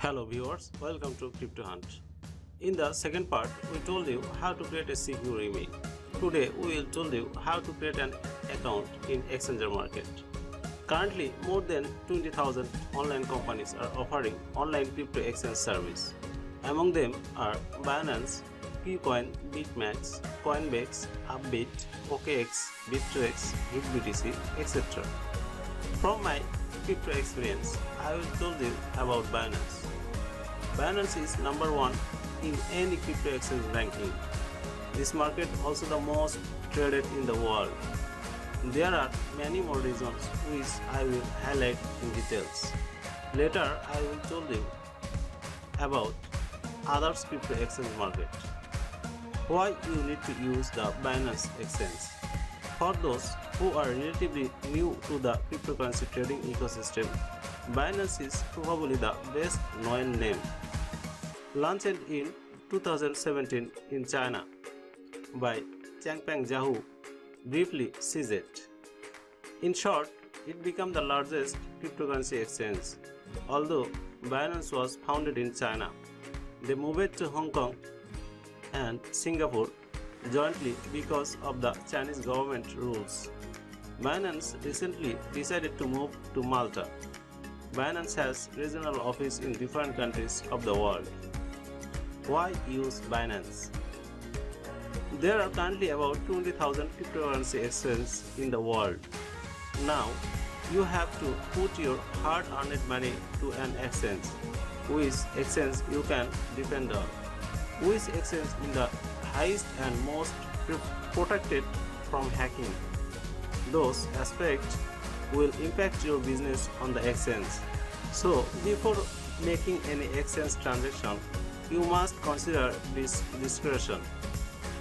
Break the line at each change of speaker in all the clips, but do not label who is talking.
Hello viewers, welcome to Crypto Hunt. In the second part, we told you how to create a secure email. Today, we will tell you how to create an account in Exchanger market. Currently, more than 20,000 online companies are offering online crypto exchange service. Among them are Binance, Qcoin, BitMax, Coinbase, Upbit, OKX, Bittrex, HitBTC, etc. From my crypto experience, I will tell you about Binance. Binance is number one in any crypto exchange ranking. This market also the most traded in the world. There are many more reasons which I will highlight in details. Later I will tell you about other crypto exchange market. Why you need to use the Binance exchange. For those who are relatively new to the cryptocurrency trading ecosystem, Binance is probably the best known name. Launched in 2017 in China by Changpeng Zhao, briefly CZ. In short, it became the largest cryptocurrency exchange. Although Binance was founded in China, they moved to Hong Kong and Singapore jointly because of the Chinese government rules. Binance recently decided to move to Malta. Binance has regional office in different countries of the world. Why use Binance? There are currently about 20,000 cryptocurrency exchanges in the world. Now, you have to put your hard-earned money to an exchange. Which exchange you can depend on? Which exchange in the highest and most protected from hacking? Those aspects will impact your business on the exchange. So, before making any exchange transaction, you must consider this discretion.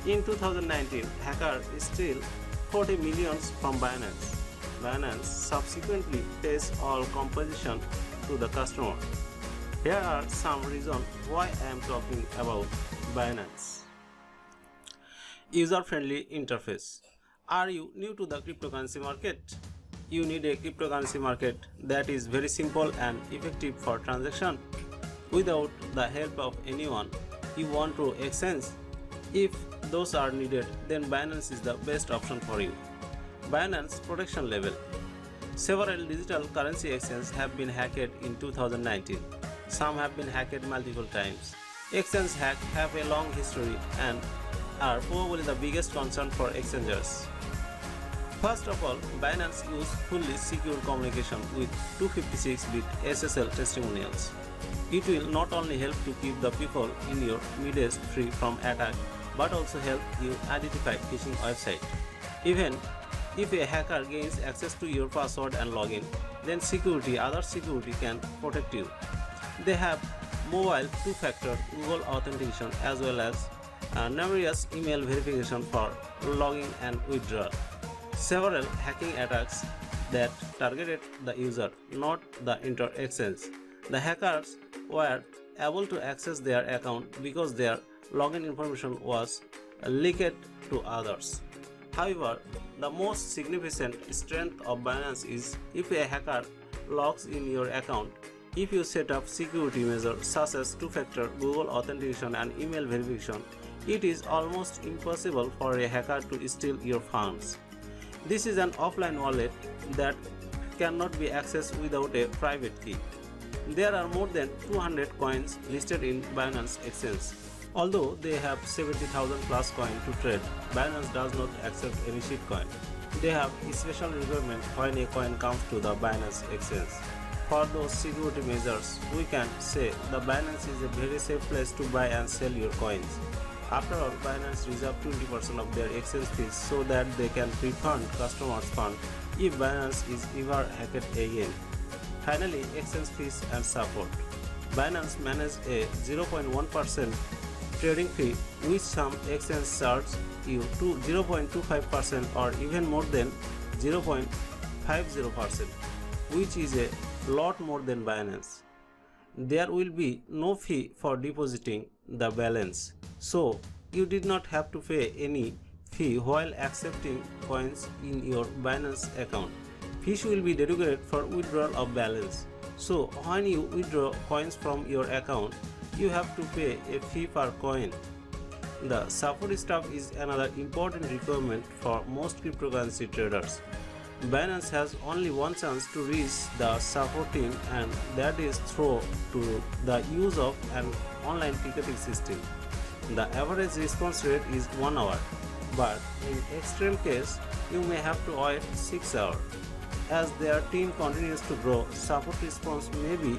In 2019, hacker stole 40 millions from Binance. Binance subsequently pays all compensation to the customer. Here are some reasons why I am talking about Binance. User-friendly interface. Are you new to the cryptocurrency market? You need a cryptocurrency market that is very simple and effective for transaction. Without the help of anyone you want to exchange. If those are needed, then Binance is the best option for you. Binance protection level. Several digital currency exchanges have been hacked in 2019. Some have been hacked multiple times. Exchange hacks have a long history and are probably the biggest concern for exchangers. First of all, Binance uses fully secure communication with 256-bit SSL testimonials. It will not only help to keep the people in your midst free from attack, but also help you identify phishing websites. Even if a hacker gains access to your password and login, then other security can protect you. They have mobile two-factor Google authentication as well as numerous email verification for logging and withdrawal. Several hacking attacks that targeted the user, not the inter-exchange. The hackers were able to access their account because their login information was leaked to others. However, the most significant strength of Binance is if a hacker logs in your account. If you set up security measures such as two-factor Google authentication and email verification, it is almost impossible for a hacker to steal your funds. This is an offline wallet that cannot be accessed without a private key. There are more than 200 coins listed in Binance exchange. Although they have 70,000 plus coins to trade, Binance does not accept any shitcoin. They have a special requirement when a coin comes to the Binance exchange. For those security measures, we can say the Binance is a very safe place to buy and sell your coins. After all, Binance reserves 20% of their exchange fees so that they can refund customers' funds if Binance is ever hacked again. Finally, exchange fees and support. Binance manages a 0.1% trading fee, which some exchanges charge you to 0.25% or even more than 0.50%, which is a lot more than Binance. There will be no fee for depositing the balance, so you did not have to pay any fee while accepting coins in your Binance account. Fees will be deducted for withdrawal of balance. So when you withdraw coins from your account, you have to pay a fee per coin. The support staff is another important requirement for most cryptocurrency traders. Binance has only one chance to reach the support team, and that is through to the use of an online ticketing system. The average response rate is 1 hour, but in extreme case, you may have to wait 6 hours. As their team continues to grow, support response may be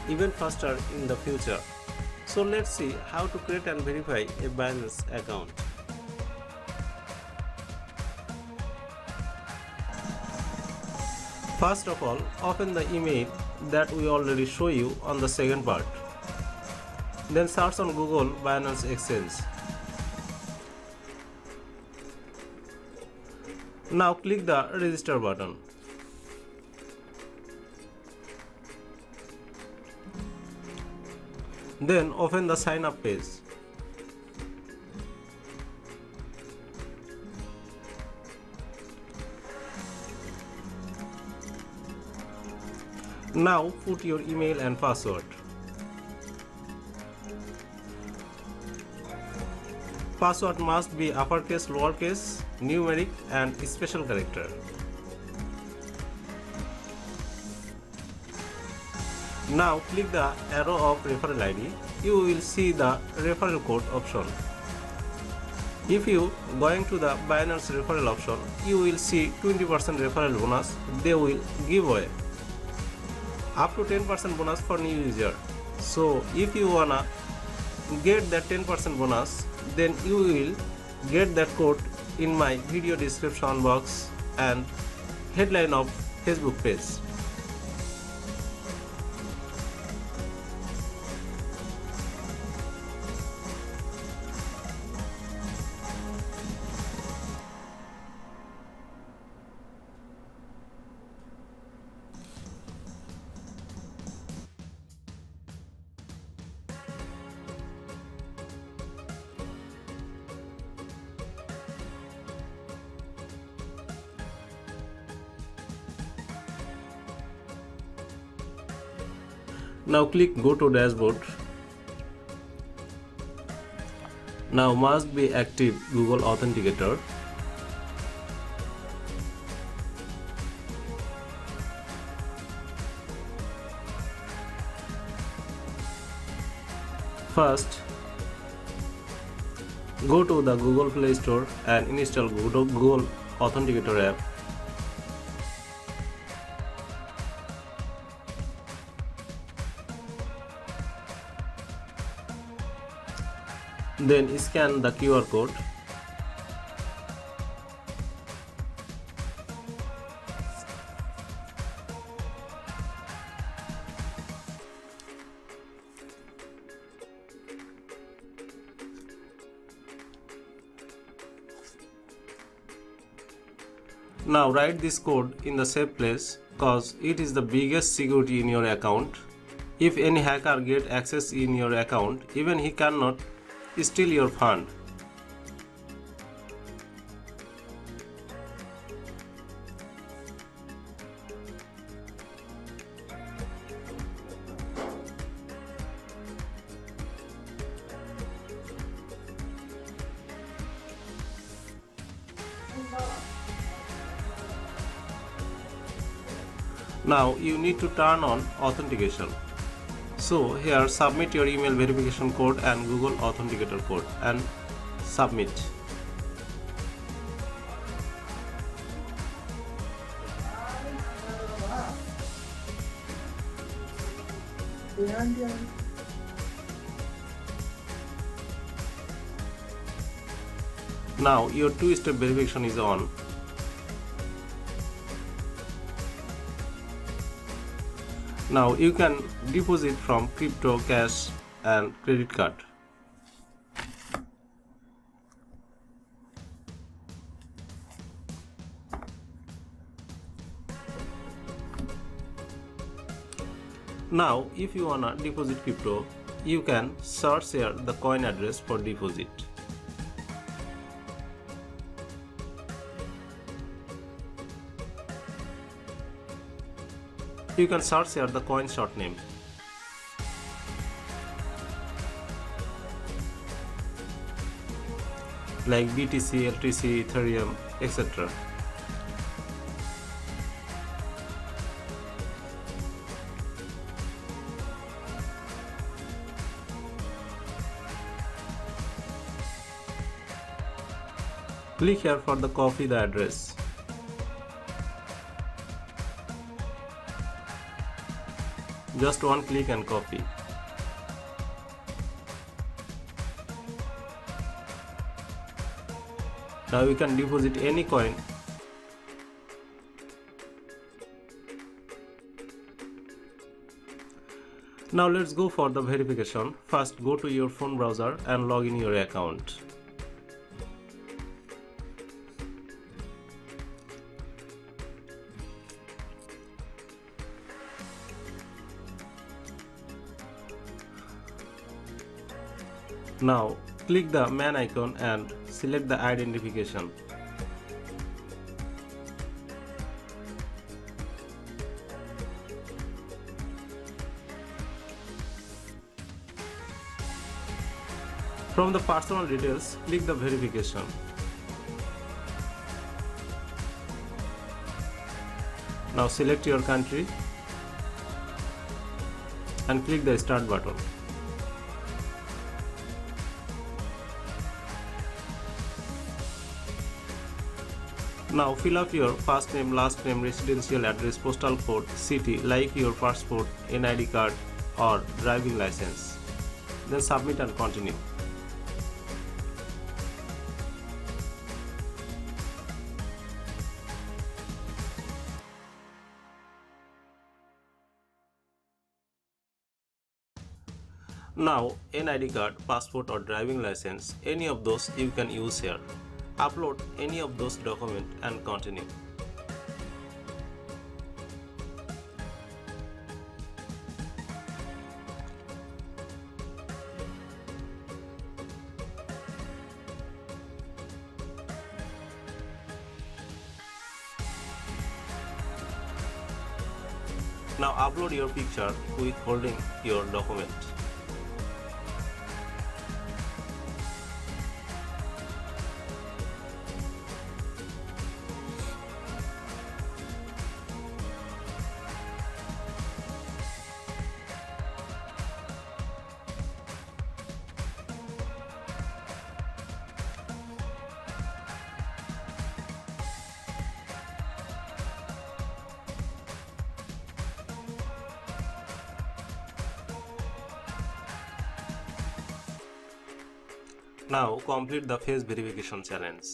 even faster in the future. So let's see how to create and verify a Binance account. First of all, open the email that we already show you on the second part. Then search on Google Binance Exchange. Now click the register button. Then open the sign up page. Now put your email and password. Password must be uppercase, lowercase, numeric and special character. Now click the arrow of referral ID. You will see the referral code option. If you going to the Binance referral option, you will see 20% referral bonus they will give away. Up to 10% bonus for new user. So if you wanna get that 10% bonus, then you will get that code in my video description box and headline of Facebook page. Now click go to dashboard. Now must be active Google Authenticator. First, go to the Google Play Store and install Google Authenticator app. Then scan the QR code. Now write this code in the safe place, cause it is the biggest security in your account. If any hacker get access in your account, even he cannot steal your fund. Now you need to turn on authentication. So here submit your email verification code and Google Authenticator code and submit. Now your two-step verification is on. Now you can deposit from crypto, cash and credit card. Now if you wanna deposit crypto, you can search here the coin address for deposit. You can search here the coin short name. Like BTC, LTC, Ethereum, etc. Click here for the copy the address. Just one click and copy. Now you can deposit any coin. Now let's go for the verification. First go to your phone browser and log in your account. Now click the man icon and select the identification. From the personal details, click the verification. Now select your country and click the start button. Now fill up your first name, last name, residential address, postal code, city like your passport, NID card or driving license. Then submit and continue. Now NID card, passport or driving license, any of those you can use here. Upload any of those documents and continue. Now upload your picture with holding your document. Now complete the face verification challenge.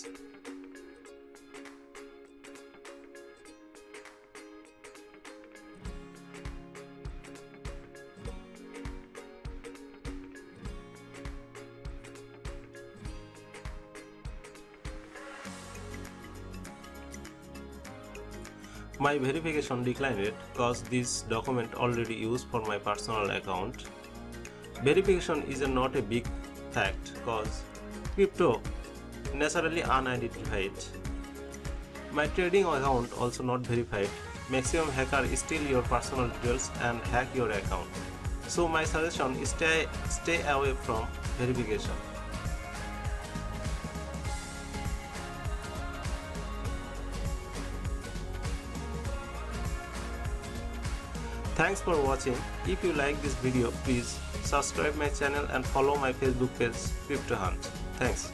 My verification declined because this document already used for my personal account. Verification is not a big fact because crypto naturally unidentified. My trading account also not verified. Maximum hacker steal your personal details and hack your account. So my suggestion is stay away from verification. Thanks for watching. If you like this video, please subscribe my channel and follow my Facebook page Crypto Hunt. Thanks.